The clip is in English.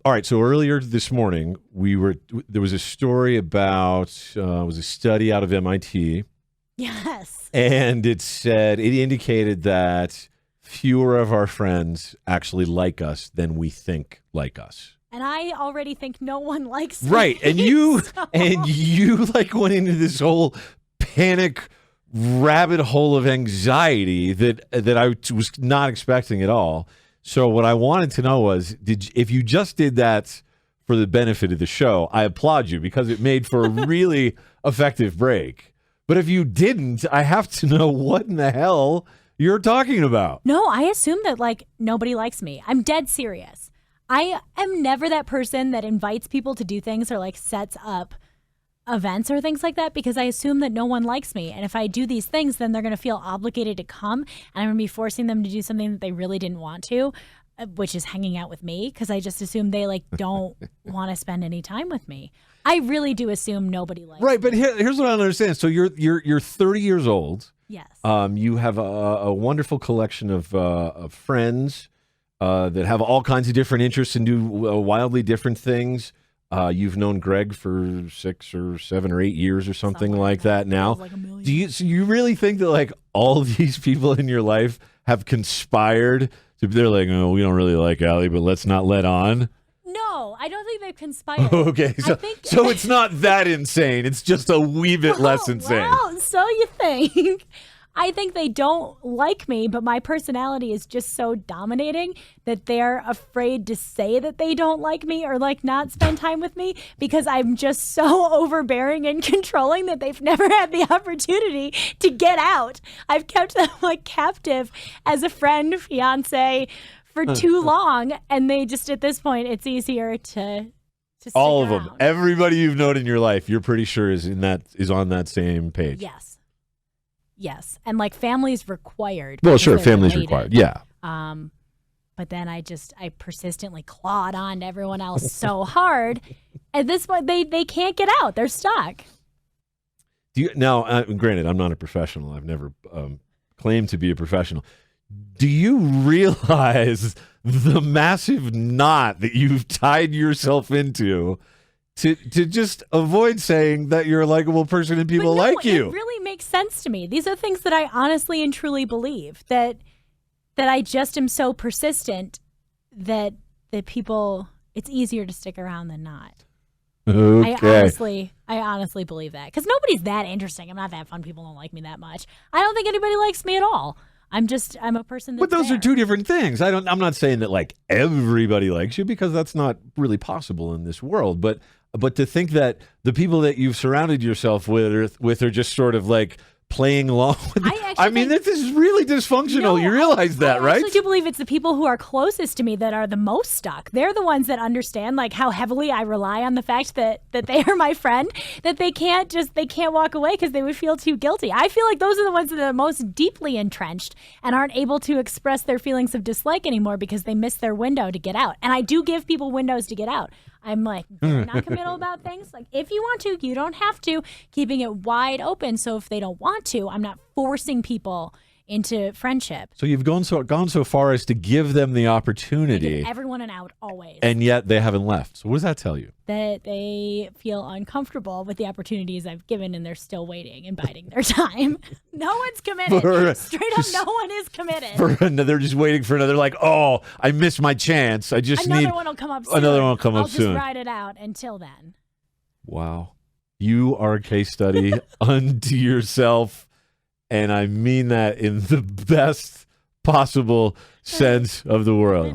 All right. So earlier this morning, there was a story about it was a study out of MIT, Yes. and it indicated that fewer of our friends actually like us than we think like us. And I already think no one likes me. Right. And you so- like went into this whole panic rabbit hole of anxiety that I was not expecting at all. So what I wanted to know was, if you just did that for the benefit of the show, I applaud you because it made for a really effective break. But if you didn't, I have to know what in the hell you're talking about. No, I assume that nobody likes me. I'm dead serious. I am never that person that invites people to do things or sets up events or things like that because I assume that no one likes me. And if I do these things, then they're going to feel obligated to come and I'm going to be forcing them to do something that they really didn't want to, which is hanging out with me because I just assume they don't want to spend any time with me. I really do assume nobody likes me. Right, but here's what I don't understand. So you're 30 years old. Yes. You have a wonderful collection of friends that have all kinds of different interests and do wildly different things. You've known Greg for 6 or 7 or 8 years or something like that now. Like a million. So you really think that all of these people in your life have conspired to? They're like, oh, we don't really like Allie, but let's not let on. No, I don't think they've conspired. Okay, so it's not that insane. It's just a wee bit less insane. Well, so you think. I think they don't like me, but my personality is just so dominating that they're afraid to say that they don't like me or not spend time with me because I'm just so overbearing and controlling that they've never had the opportunity to get out. I've kept them captive as a friend, fiance for too long, and they just at this point it's easier to all of around. them. Everybody you've known in your life, you're pretty sure is on that same page. Yes, and family's required. Well, sure, they're family's related. required. Yeah. But then I persistently clawed on to everyone else so hard. At this point, they can't get out. They're stuck. Now, granted, I'm not a professional. I've never claimed to be a professional. Do you realize the massive knot that you've tied yourself into to just avoid saying that you're a likable person and people like you? It really makes sense to me. These are things that I honestly and truly believe, that I just am so persistent that people, it's easier to stick around than not. Okay. I honestly believe that because nobody's that interesting. I'm not that fun. People don't like me that much. I don't think anybody likes me at all. I'm a person that's But those are two different things. I'm not saying that everybody likes you because that's not really possible in this world. But to think that the people that you've surrounded yourself with are just sort of playing along with this is really dysfunctional. No, you realize that, right? I actually do believe it's the people who are closest to me that are the most stuck. They're the ones that understand how heavily I rely on the fact that they are my friend, that they can't walk away because they would feel too guilty. I feel like those are the ones that are most deeply entrenched and aren't able to express their feelings of dislike anymore because they miss their window to get out. And I do give people windows to get out. I'm very non-committal about things. If you want to, you don't have to. Keeping it wide open, so if they don't want to, I'm not forcing people into friendship. So you've gone so far as to give them the opportunity. Give everyone an out always. And yet they haven't left. So what does that tell you? That they feel uncomfortable with the opportunities I've given and they're still waiting and biding their time. No one's committed. Straight up, no one is committed. They're just waiting for another, oh, I missed my chance. I just need... Another one will come up soon. Another one will come up soon. I'll just ride it out until then. Wow. You are a case study unto yourself. And I mean that in the best possible sense of the word.